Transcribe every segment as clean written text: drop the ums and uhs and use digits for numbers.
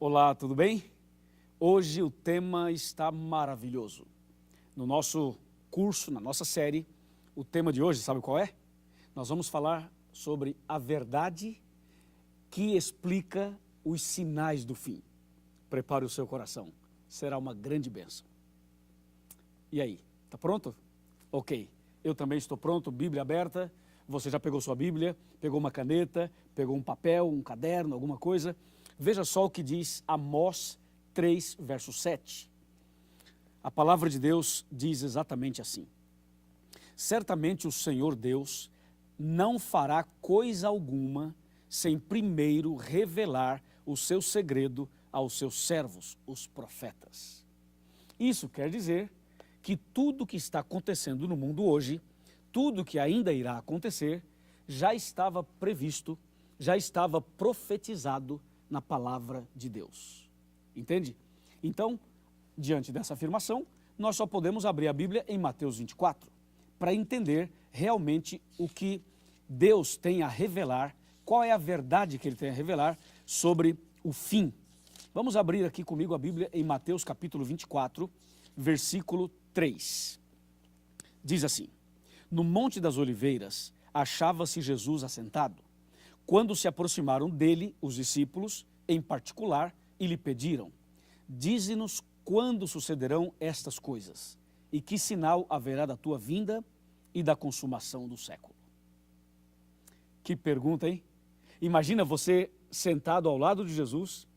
Olá, tudo bem? Hoje o tema está maravilhoso. No nosso curso, na nossa série, o tema de hoje, sabe qual é? Nós vamos falar sobre a verdade que explica os sinais do fim. Prepare o seu coração, será uma grande bênção. E aí, está pronto? Ok, eu também estou pronto, Bíblia aberta. Você já pegou sua Bíblia, pegou uma caneta, pegou um papel, um caderno, alguma coisa? Veja só o que diz Amós 3, verso 7. A palavra de Deus diz exatamente assim: certamente o Senhor Deus não fará coisa alguma sem primeiro revelar o seu segredo aos seus servos, os profetas. Isso quer dizer que tudo que está acontecendo no mundo hoje, tudo que ainda irá acontecer, já estava previsto, já estava profetizado na palavra de Deus. Entende? Então, diante dessa afirmação, nós só podemos abrir a Bíblia em Mateus 24 para entender realmente o que Deus tem a revelar, qual é a verdade que Ele tem a revelar sobre o fim. Vamos abrir aqui comigo a Bíblia em Mateus capítulo 24, versículo 3. Diz assim: no Monte das Oliveiras achava-se Jesus assentado, quando se aproximaram dele os discípulos, em particular, e lhe pediram: dize-nos quando sucederão estas coisas, e que sinal haverá da tua vinda e da consumação do século. Que pergunta, hein? Imagina você sentado ao lado de Jesus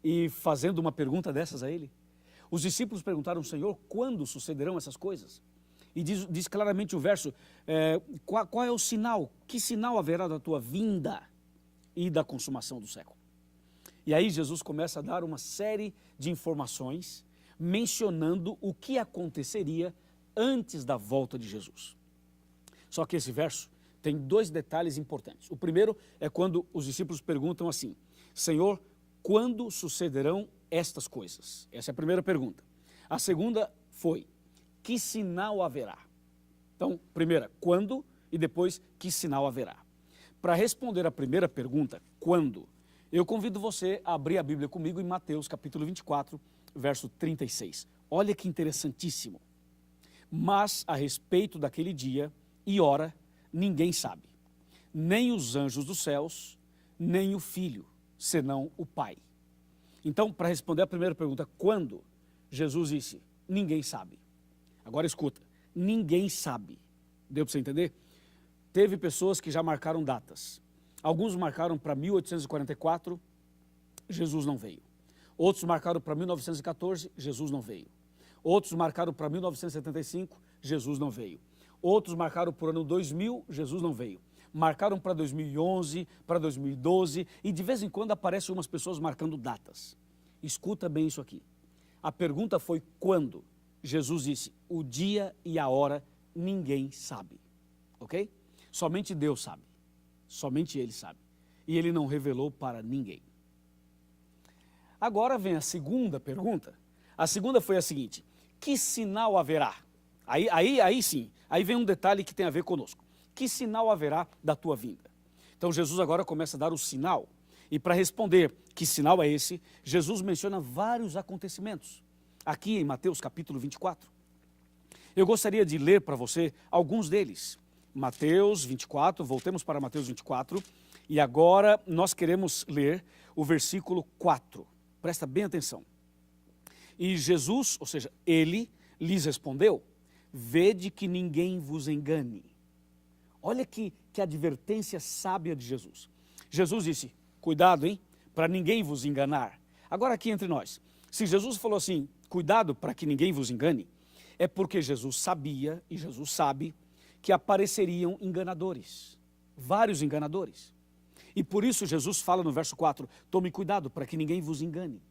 e fazendo uma pergunta dessas a ele. Os discípulos perguntaram: Senhor, quando sucederão essas coisas? E diz claramente o verso, qual é o sinal? Que sinal haverá da tua vinda e da consumação do século? E aí Jesus começa a dar uma série de informações, mencionando o que aconteceria antes da volta de Jesus. Só que esse verso tem dois detalhes importantes. O primeiro é quando os discípulos perguntam assim: Senhor, quando sucederão estas coisas? Essa é a primeira pergunta. A segunda foi: que sinal haverá? Então, primeira, quando, e depois, que sinal haverá? Para responder a primeira pergunta, quando, eu convido você a abrir a Bíblia comigo em Mateus capítulo 24, verso 36. Olha que interessantíssimo. Mas a respeito daquele dia e hora, ninguém sabe, nem os anjos dos céus, nem o Filho, senão o Pai. Então, para responder a primeira pergunta, quando, Jesus disse: ninguém sabe. Agora escuta, ninguém sabe. Deu para você entender? Teve pessoas que já marcaram datas. Alguns marcaram para 1844, Jesus não veio. Outros marcaram para 1914, Jesus não veio. Outros marcaram para 1975, Jesus não veio. Outros marcaram para o ano 2000, Jesus não veio. Marcaram para 2011, para 2012, e de vez em quando aparecem umas pessoas marcando datas. Escuta bem isso aqui. A pergunta foi quando? Jesus disse: o dia e a hora ninguém sabe, ok? Somente Deus sabe, somente Ele sabe, e Ele não revelou para ninguém. Agora vem a segunda pergunta. A segunda foi a seguinte: que sinal haverá? Aí sim, aí vem um detalhe que tem a ver conosco. Que sinal haverá da tua vinda? Então Jesus agora começa a dar o sinal, e para responder que sinal é esse, Jesus menciona vários acontecimentos. Aqui em Mateus capítulo 24. Eu gostaria de ler para você alguns deles. Mateus 24, voltemos para Mateus 24, e agora nós queremos ler o versículo 4. Presta bem atenção. E Jesus, ou seja, ele lhes respondeu: vede que ninguém vos engane. Olha que advertência sábia de Jesus. Jesus disse: cuidado, hein, para ninguém vos enganar. Agora aqui entre nós, se Jesus falou assim, cuidado para que ninguém vos engane, é porque Jesus sabia, e Jesus sabe, que apareceriam enganadores, vários enganadores. E por isso Jesus fala no verso 4, tome cuidado para que ninguém vos engane.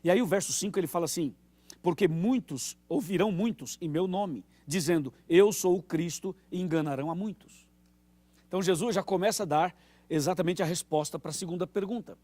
E aí o verso 5 ele fala assim, porque muitos, ouvirão muitos em meu nome, dizendo, eu sou o Cristo, e enganarão a muitos. Então Jesus já começa a dar exatamente a resposta para a segunda pergunta.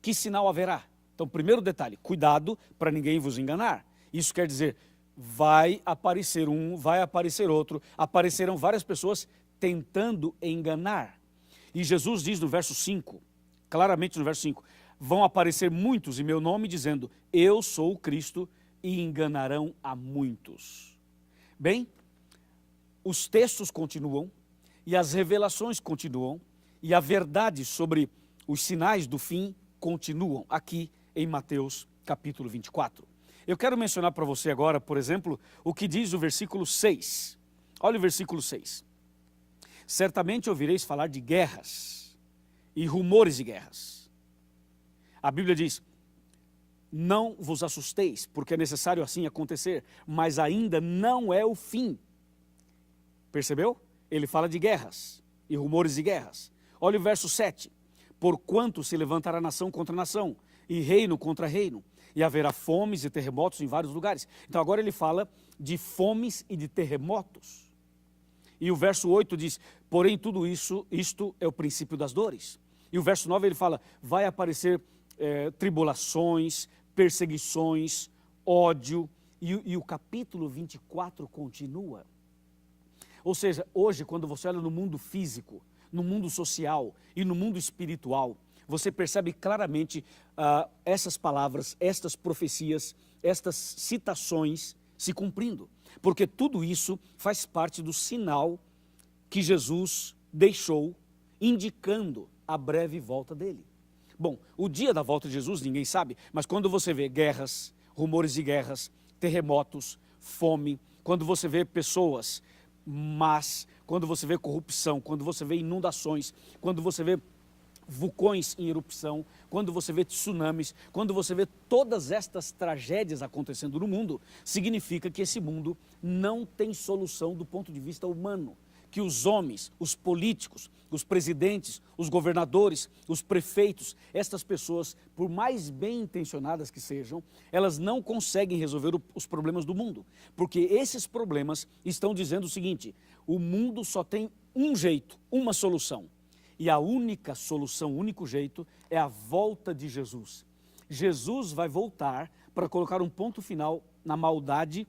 Que sinal haverá? Então, primeiro detalhe, cuidado para ninguém vos enganar. Isso quer dizer, vai aparecer um, vai aparecer outro, aparecerão várias pessoas tentando enganar. E Jesus diz no verso 5, claramente no verso 5, vão aparecer muitos em meu nome, dizendo, eu sou o Cristo, e enganarão a muitos. Bem, os textos continuam, e as revelações continuam, e a verdade sobre os sinais do fim continuam aqui em Mateus capítulo 24. Eu quero mencionar para você agora, por exemplo, o que diz o versículo 6. Olha o versículo 6. Certamente ouvireis falar de guerras e rumores de guerras. A Bíblia diz, não vos assusteis, porque é necessário assim acontecer, mas ainda não é o fim. Percebeu? Ele fala de guerras e rumores de guerras. Olha o verso 7. Porquanto se levantará nação contra nação, e reino contra reino, e haverá fomes e terremotos em vários lugares. Então agora ele fala de fomes e de terremotos. E o verso 8 diz, porém tudo isso, isto é o princípio das dores. E o verso 9 ele fala, vai aparecer tribulações, perseguições, ódio, e o capítulo 24 continua. Ou seja, hoje quando você olha no mundo físico, no mundo social e no mundo espiritual, você percebe claramente essas palavras, estas profecias, estas citações se cumprindo. Porque tudo isso faz parte do sinal que Jesus deixou, indicando a breve volta dele. Bom, o dia da volta de Jesus ninguém sabe, mas quando você vê guerras, rumores de guerras, terremotos, fome, quando você vê pessoas más, quando você vê corrupção, quando você vê inundações, quando você vê vulcões em erupção, quando você vê tsunamis, quando você vê todas estas tragédias acontecendo no mundo, significa que esse mundo não tem solução do ponto de vista humano. Que os homens, os políticos, os presidentes, os governadores, os prefeitos, estas pessoas, por mais bem intencionadas que sejam, elas não conseguem resolver os problemas do mundo. Porque esses problemas estão dizendo o seguinte, o mundo só tem um jeito, uma solução. E a única solução, o único jeito é a volta de Jesus. Jesus vai voltar para colocar um ponto final na maldade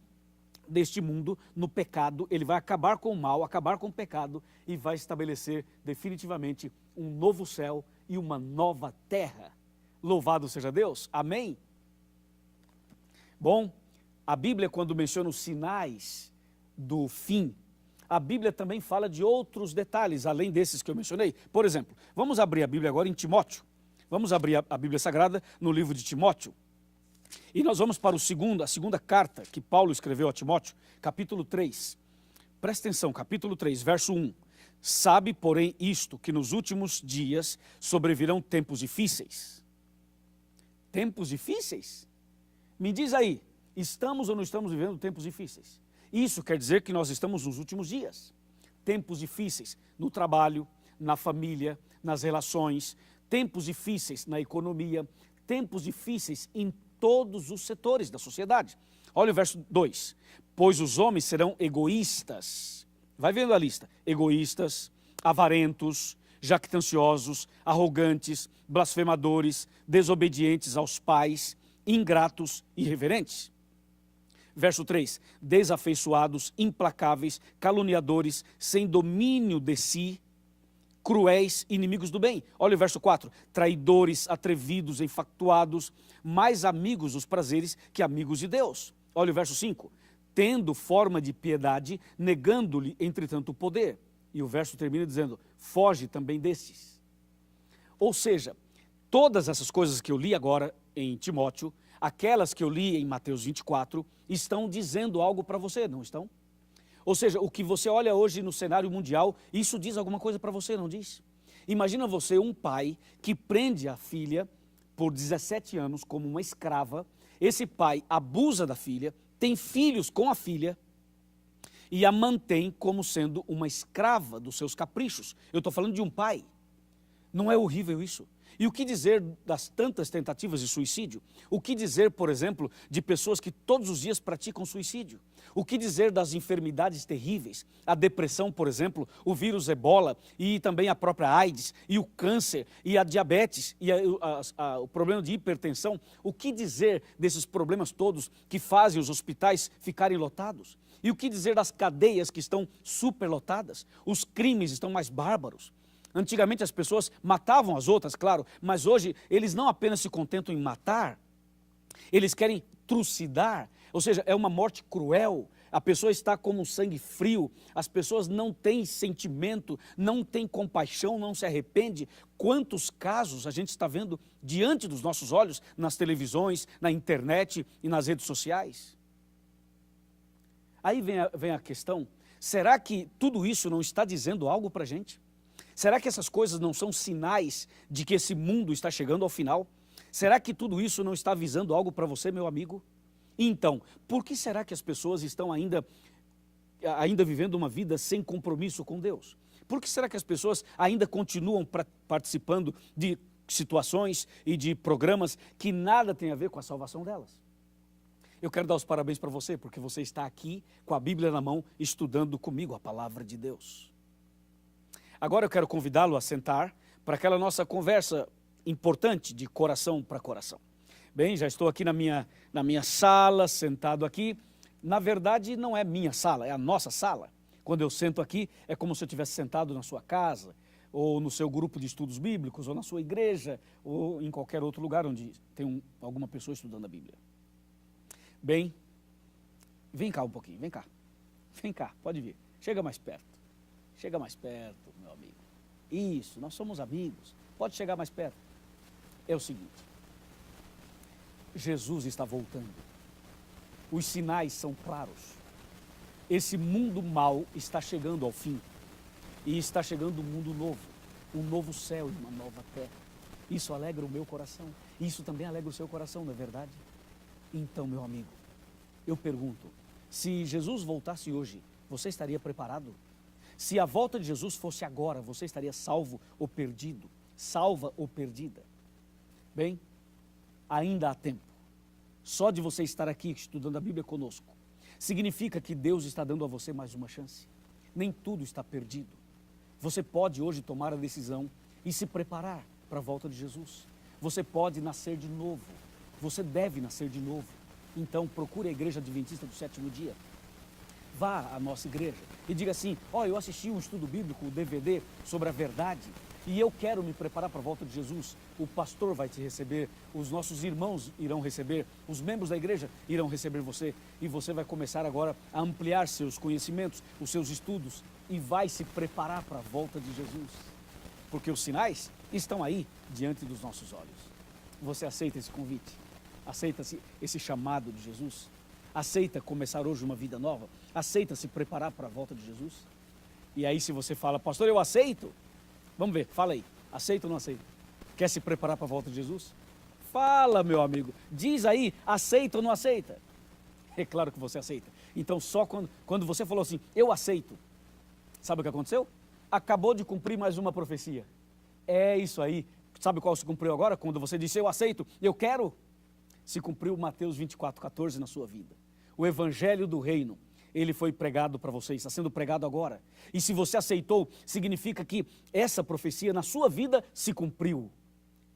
deste mundo, no pecado. Ele vai acabar com o mal, acabar com o pecado e vai estabelecer definitivamente um novo céu e uma nova terra. Louvado seja Deus, amém? Bom, a Bíblia quando menciona os sinais do fim, a Bíblia também fala de outros detalhes, além desses que eu mencionei. Por exemplo, vamos abrir a Bíblia agora em Timóteo. Vamos abrir a Bíblia Sagrada no livro de Timóteo. E nós vamos para a segunda carta que Paulo escreveu a Timóteo, capítulo 3. Presta atenção, capítulo 3, verso 1. Sabe, porém, isto, que nos últimos dias sobrevirão tempos difíceis. Tempos difíceis? Me diz aí, estamos ou não estamos vivendo tempos difíceis? Isso quer dizer que nós estamos nos últimos dias. Tempos difíceis no trabalho, na família, nas relações, tempos difíceis na economia, tempos difíceis em todos os setores da sociedade. Olha o verso 2. Pois os homens serão egoístas. Vai vendo a lista. Egoístas, avarentos, jactanciosos, arrogantes, blasfemadores, desobedientes aos pais, ingratos e irreverentes. Verso 3. Desafeiçoados, implacáveis, caluniadores, sem domínio de si, cruéis, inimigos do bem. Olha o verso 4. Traidores, atrevidos, enfatuados, mais amigos dos prazeres que amigos de Deus. Olha o verso 5. Tendo forma de piedade, negando-lhe, entretanto, o poder. E o verso termina dizendo, foge também destes. Ou seja, todas essas coisas que eu li agora em Timóteo, aquelas que eu li em Mateus 24, estão dizendo algo para você, não estão? Ou seja, o que você olha hoje no cenário mundial, isso diz alguma coisa para você, não diz? Imagina você um pai que prende a filha por 17 anos como uma escrava, esse pai abusa da filha, tem filhos com a filha e a mantém como sendo uma escrava dos seus caprichos. Eu estou falando de um pai. Não é horrível isso? E o que dizer das tantas tentativas de suicídio? O que dizer, por exemplo, de pessoas que todos os dias praticam suicídio? O que dizer das enfermidades terríveis? A depressão, por exemplo, o vírus Ebola e também a própria AIDS e o câncer e a diabetes e o problema de hipertensão. O que dizer desses problemas todos que fazem os hospitais ficarem lotados? E o que dizer das cadeias que estão superlotadas? Os crimes estão mais bárbaros. Antigamente as pessoas matavam as outras, claro, mas hoje eles não apenas se contentam em matar, eles querem trucidar, ou seja, é uma morte cruel. A pessoa está como um sangue frio, as pessoas não têm sentimento, não têm compaixão, não se arrepende. Quantos casos a gente está vendo diante dos nossos olhos, nas televisões, na internet e nas redes sociais? Aí vem a questão, será que tudo isso não está dizendo algo para a gente? Será que essas coisas não são sinais de que esse mundo está chegando ao final? Será que tudo isso não está avisando algo para você, meu amigo? Então, por que será que as pessoas estão ainda vivendo uma vida sem compromisso com Deus? Por que será que as pessoas ainda continuam participando de situações e de programas que nada tem a ver com a salvação delas? Eu quero dar os parabéns para você, porque você está aqui com a Bíblia na mão, estudando comigo a palavra de Deus. Agora eu quero convidá-lo a sentar para aquela nossa conversa importante de coração para coração. Bem, já estou aqui na minha sala, sentado aqui. Na verdade, não é minha sala, é a nossa sala. Quando eu sento aqui, é como se eu estivesse sentado na sua casa, ou no seu grupo de estudos bíblicos, ou na sua igreja, ou em qualquer outro lugar onde tem alguma pessoa estudando a Bíblia. Bem, vem cá um pouquinho, vem cá. Vem cá, pode vir. Chega mais perto. Chega mais perto, meu amigo. Isso, nós somos amigos. Pode chegar mais perto. É o seguinte. Jesus está voltando. Os sinais são claros. Esse mundo mau está chegando ao fim. E está chegando um mundo novo. Um novo céu e uma nova terra. Isso alegra o meu coração. Isso também alegra o seu coração, não é verdade? Então, meu amigo, eu pergunto, se Jesus voltasse hoje, você estaria preparado? Se a volta de Jesus fosse agora, você estaria salvo ou perdido? Salva ou perdida? Bem, ainda há tempo. Só de você estar aqui estudando a Bíblia conosco, significa que Deus está dando a você mais uma chance. Nem tudo está perdido. Você pode hoje tomar a decisão e se preparar para a volta de Jesus. Você pode nascer de novo. Você deve nascer de novo. Então procure a Igreja Adventista do Sétimo Dia. Vá à nossa igreja e diga assim, eu assisti um estudo bíblico, o DVD, sobre a verdade, e eu quero me preparar para a volta de Jesus. O pastor vai te receber, os nossos irmãos irão receber, os membros da igreja irão receber você, e você vai começar agora a ampliar seus conhecimentos, os seus estudos, e vai se preparar para a volta de Jesus. Porque os sinais estão aí diante dos nossos olhos. Você aceita esse convite? Aceita esse chamado de Jesus? Aceita começar hoje uma vida nova? Aceita se preparar para a volta de Jesus? E aí se você fala, pastor, eu aceito. Vamos ver, fala aí, aceita ou não aceita? Quer se preparar para a volta de Jesus? Fala, meu amigo, diz aí, aceita ou não aceita? É claro que você aceita. Então só quando você falou assim, eu aceito, sabe o que aconteceu? Acabou de cumprir mais uma profecia. É isso aí. Sabe qual se cumpriu agora? Quando você disse, eu aceito, eu quero. Se cumpriu Mateus 24:14 na sua vida. O Evangelho do Reino, ele foi pregado para você, está sendo pregado agora. E se você aceitou, significa que essa profecia na sua vida se cumpriu.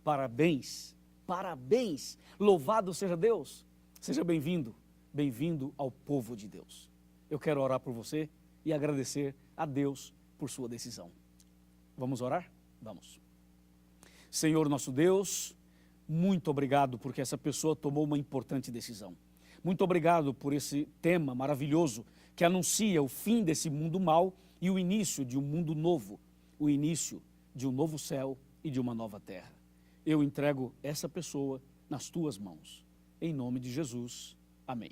Parabéns, parabéns, louvado seja Deus. Seja bem-vindo, bem-vindo ao povo de Deus. Eu quero orar por você e agradecer a Deus por sua decisão. Vamos orar? Vamos. Senhor nosso Deus, muito obrigado porque essa pessoa tomou uma importante decisão. Muito obrigado por esse tema maravilhoso que anuncia o fim desse mundo mau e o início de um mundo novo, o início de um novo céu e de uma nova terra. Eu entrego essa pessoa nas tuas mãos. Em nome de Jesus. Amém.